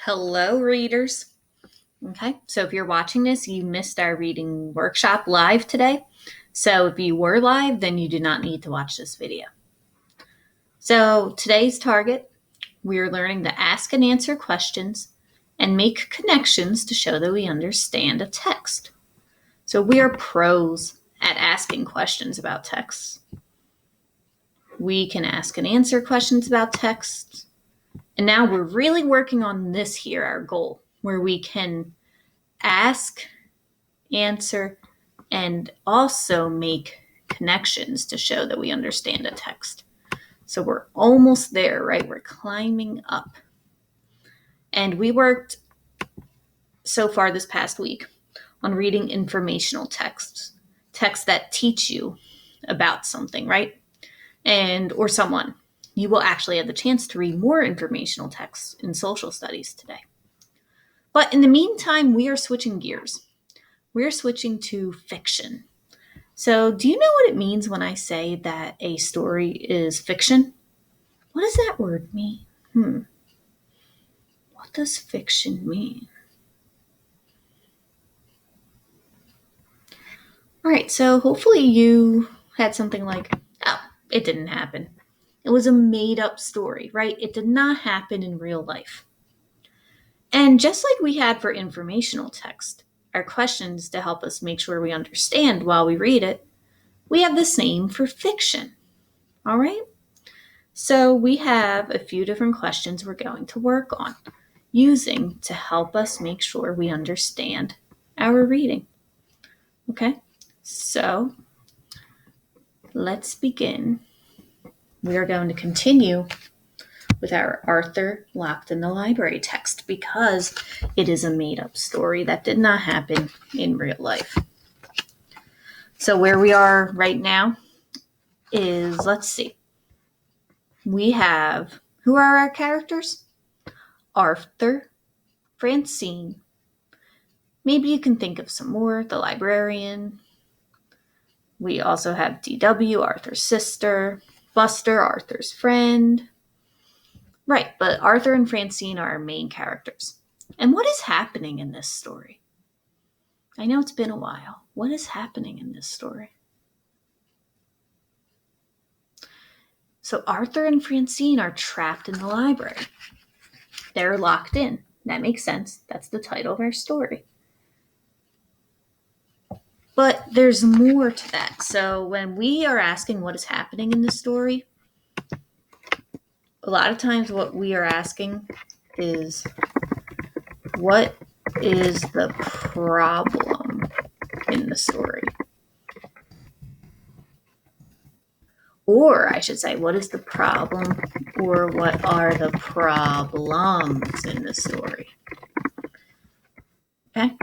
Hello, readers. Okay, so if you're watching this, you missed our reading workshop live today. So if you were live, then you do not need to watch this video. So today's target, we're learning to ask and answer questions and make connections to show that we understand a text. So we are pros at asking questions about texts. We can ask and answer questions about texts. And now we're really working on this here, our goal, where we can ask, answer, and also make connections to show that we understand a text. So we're almost there, right? We're climbing up. And we worked so far this past week on reading informational texts that teach you about something, right? Or someone. You will actually have the chance to read more informational texts in social studies today. But in the meantime, we are switching gears. We're switching to fiction. So, do you know what it means when I say that a story is fiction? What does that word mean? What does fiction mean? All right, so hopefully you had something like, oh, it didn't happen. It was a made up story, right? It did not happen in real life. And just like we had for informational text, our questions to help us make sure we understand while we read it, we have the same for fiction. All right? So we have a few different questions we're going to work on using to help us make sure we understand our reading. Okay? So let's begin. We are going to continue with our Arthur Locked in the Library text because it is a made-up story that did not happen in real life. So where we are right now is, let's see. We have, who are our characters? Arthur, Francine. Maybe you can think of some more, the librarian. We also have DW, Arthur's sister, Buster, Arthur's friend. Right, but Arthur and Francine are our main characters. And what is happening in this story? I know it's been a while. What is happening in this story? So Arthur and Francine are trapped in the library. They're locked in. That makes sense. That's the title of our story. But there's more to that. So when we are asking what is happening in the story, a lot of times what we are asking is, what is the problem in the story? Or I should say, what is the problem, or what are the problems in the story? Okay,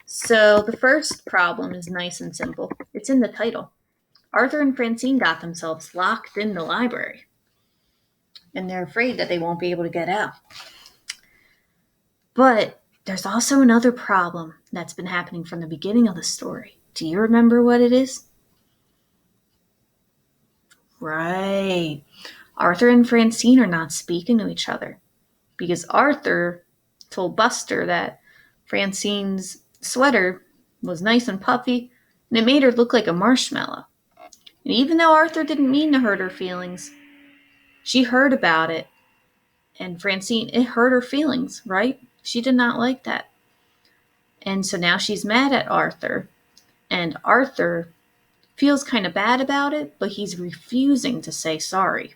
so the first problem is nice and simple. It's in the title. Arthur and Francine got themselves locked in the library, and they're afraid that they won't be able to get out. But there's also another problem that's been happening from the beginning of the story. Do you remember what it is? Right. Arthur and Francine are not speaking to each other because Arthur told Buster that Francine's sweater was nice and puffy and it made her look like a marshmallow. And even though Arthur didn't mean to hurt her feelings, she heard about it. And Francine, it hurt her feelings, right? She did not like that. And so now she's mad at Arthur. And Arthur feels kind of bad about it, but he's refusing to say sorry.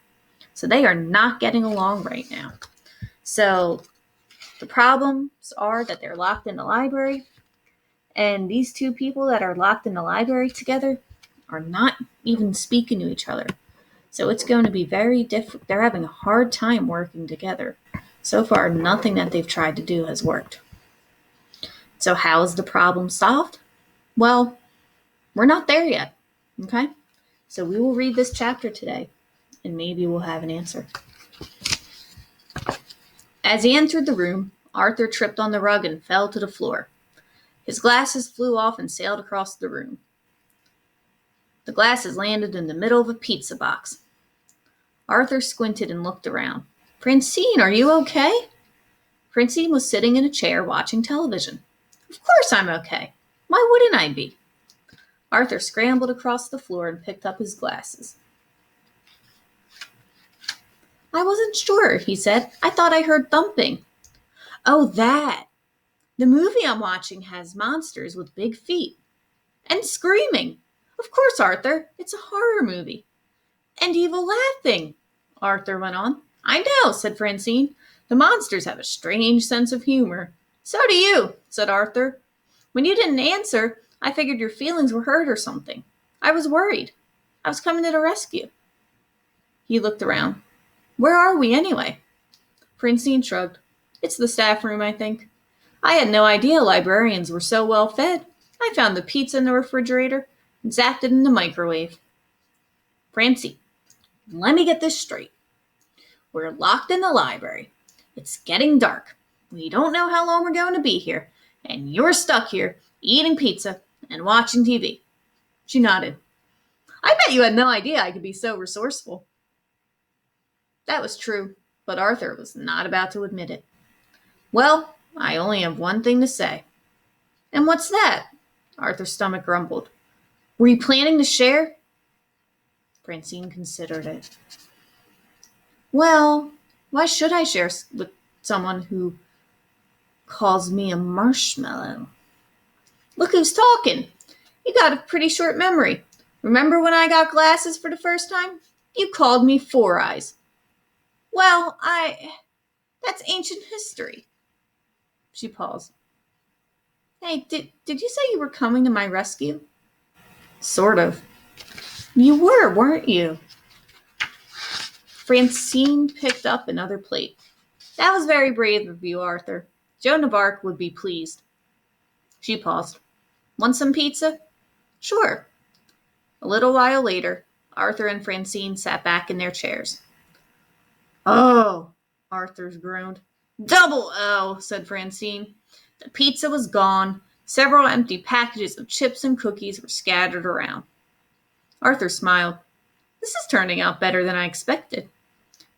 So they are not getting along right now. So the problems are that they're locked in the library, and these two people that are locked in the library together are not even speaking to each other. So it's going to be very difficult. They're having a hard time working together. So far, nothing that they've tried to do has worked. So how is the problem solved? Well, we're not there yet. Okay? So we will read this chapter today, and maybe we'll have an answer. As he entered the room, Arthur tripped on the rug and fell to the floor. His glasses flew off and sailed across the room. The glasses landed in the middle of a pizza box. Arthur squinted and looked around. Francine, are you okay? Francine was sitting in a chair watching television. Of course I'm okay. Why wouldn't I be? Arthur scrambled across the floor and picked up his glasses. I wasn't sure, he said. I thought I heard thumping. Oh, that. The movie I'm watching has monsters with big feet. And screaming. Of course, Arthur. It's a horror movie. And evil laughing, Arthur went on. I know, said Francine. The monsters have a strange sense of humor. So do you, said Arthur. When you didn't answer, I figured your feelings were hurt or something. I was worried. I was coming to the rescue. He looked around. Where are we anyway? Francine shrugged. It's the staff room, I think. I had no idea librarians were so well fed. I found the pizza in the refrigerator and zapped it in the microwave. Francine, let me get this straight. We're locked in the library. It's getting dark. We don't know how long we're going to be here, and you're stuck here eating pizza and watching TV. She nodded. I bet you had no idea I could be so resourceful. That was true, but Arthur was not about to admit it. Well, I only have one thing to say. And what's that? Arthur's stomach grumbled. Were you planning to share? Francine considered it. Well, why should I share with someone who calls me a marshmallow? Look who's talking. You got a pretty short memory. Remember when I got glasses for the first time? You called me Four Eyes. Well, that's ancient history. She paused. Hey, did you say you were coming to my rescue? Sort of. You were, weren't you? Francine picked up another plate. That was very brave of you, Arthur. Joan of Arc would be pleased. She paused. Want some pizza? Sure. A little while later, Arthur and Francine sat back in their chairs. Oh, Arthur groaned. Double O, said Francine. The pizza was gone. Several empty packages of chips and cookies were scattered around. Arthur smiled. This is turning out better than I expected.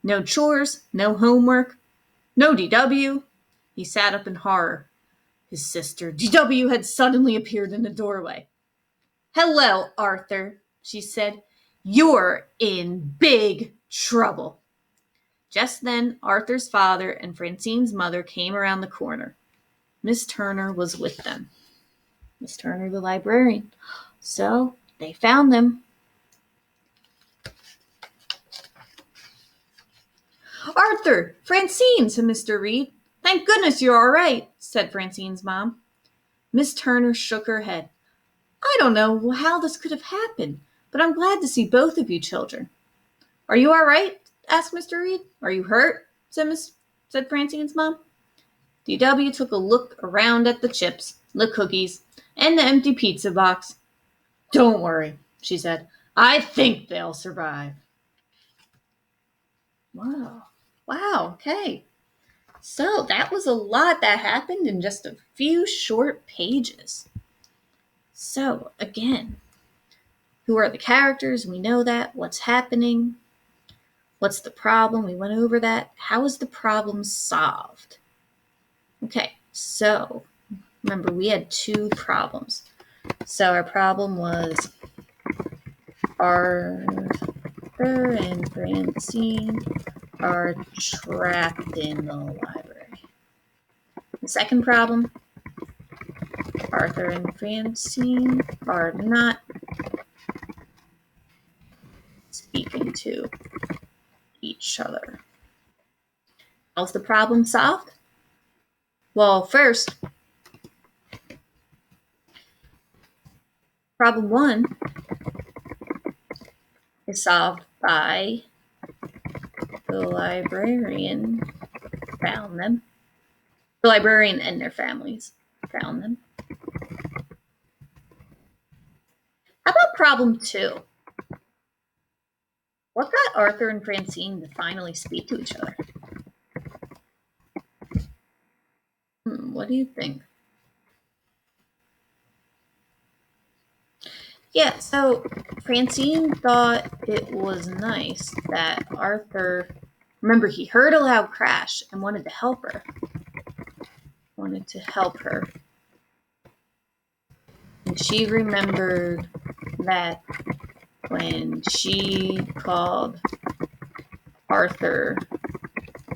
No chores, no homework, no DW. He sat up in horror. His sister, DW, had suddenly appeared in the doorway. Hello, Arthur, she said. You're in big trouble. Just then, Arthur's father and Francine's mother came around the corner. Miss Turner was with them. Miss Turner, the librarian. So, they found them. Arthur! Francine, said Mr. Reed. Thank goodness you're all right, said Francine's mom. Miss Turner shook her head. I don't know how this could have happened, but I'm glad to see both of you children. Are you all right? Asked Mr. Reed. Are you hurt? said Francine's mom. D.W. took a look around at the chips, the cookies, and the empty pizza box. Don't worry, she said. I think they'll survive. Wow, okay. So that was a lot that happened in just a few short pages. So, again, who are the characters? We know that. What's happening? What's the problem? We went over that. How is the problem solved? Okay, so remember we had two problems. So our problem was Arthur and Francine are trapped in the library. The second problem, Arthur and Francine are not speaking to each other. How's the problem solved? Well, first, problem one is solved by the librarian found them. The librarian and their families found them. How about problem two? What got Arthur and Francine to finally speak to each other? What do you think? Yeah, so Francine thought it was nice that Arthur, remember he heard a loud crash and wanted to help her. wanted to help her. And she remembered that when she called Arthur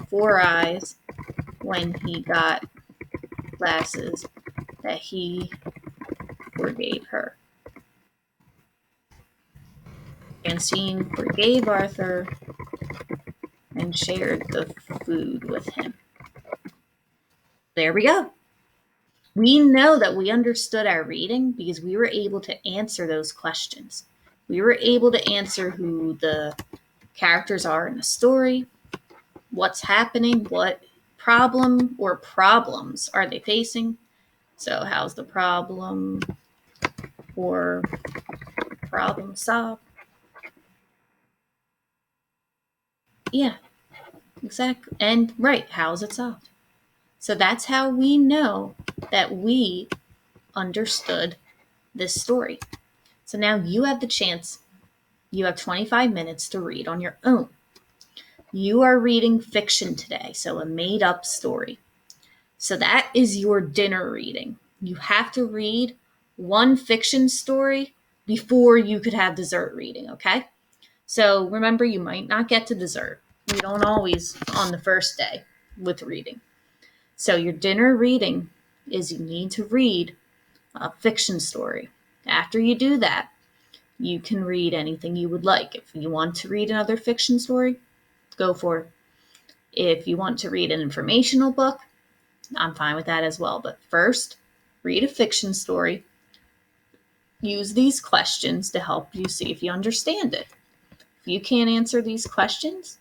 Four Eyes when he got glasses, that he forgave her. Francine forgave Arthur and shared the food with him. There we go. We know that we understood our reading because we were able to answer those questions. We were able to answer who the characters are in the story, what's happening, what problem or problems are they facing. So how's the problem or problem solved? Yeah, exactly. And right, how's it solved? So that's how we know that we understood this story. So now you have the chance. You have 25 minutes to read on your own. You are reading fiction today, so a made up story. So that is your dinner reading. You have to read one fiction story before you could have dessert reading, okay? So remember, you might not get to dessert. We don't always on the first day with reading. So your dinner reading is you need to read a fiction story. After you do that, you can read anything you would like. If you want to read another fiction story, go for it. If you want to read an informational book, I'm fine with that as well. But first, read a fiction story. Use these questions to help you see if you understand it. If you can't answer these questions,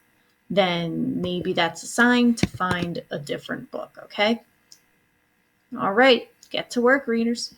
then maybe that's a sign to find a different book, okay? All right, get to work, readers.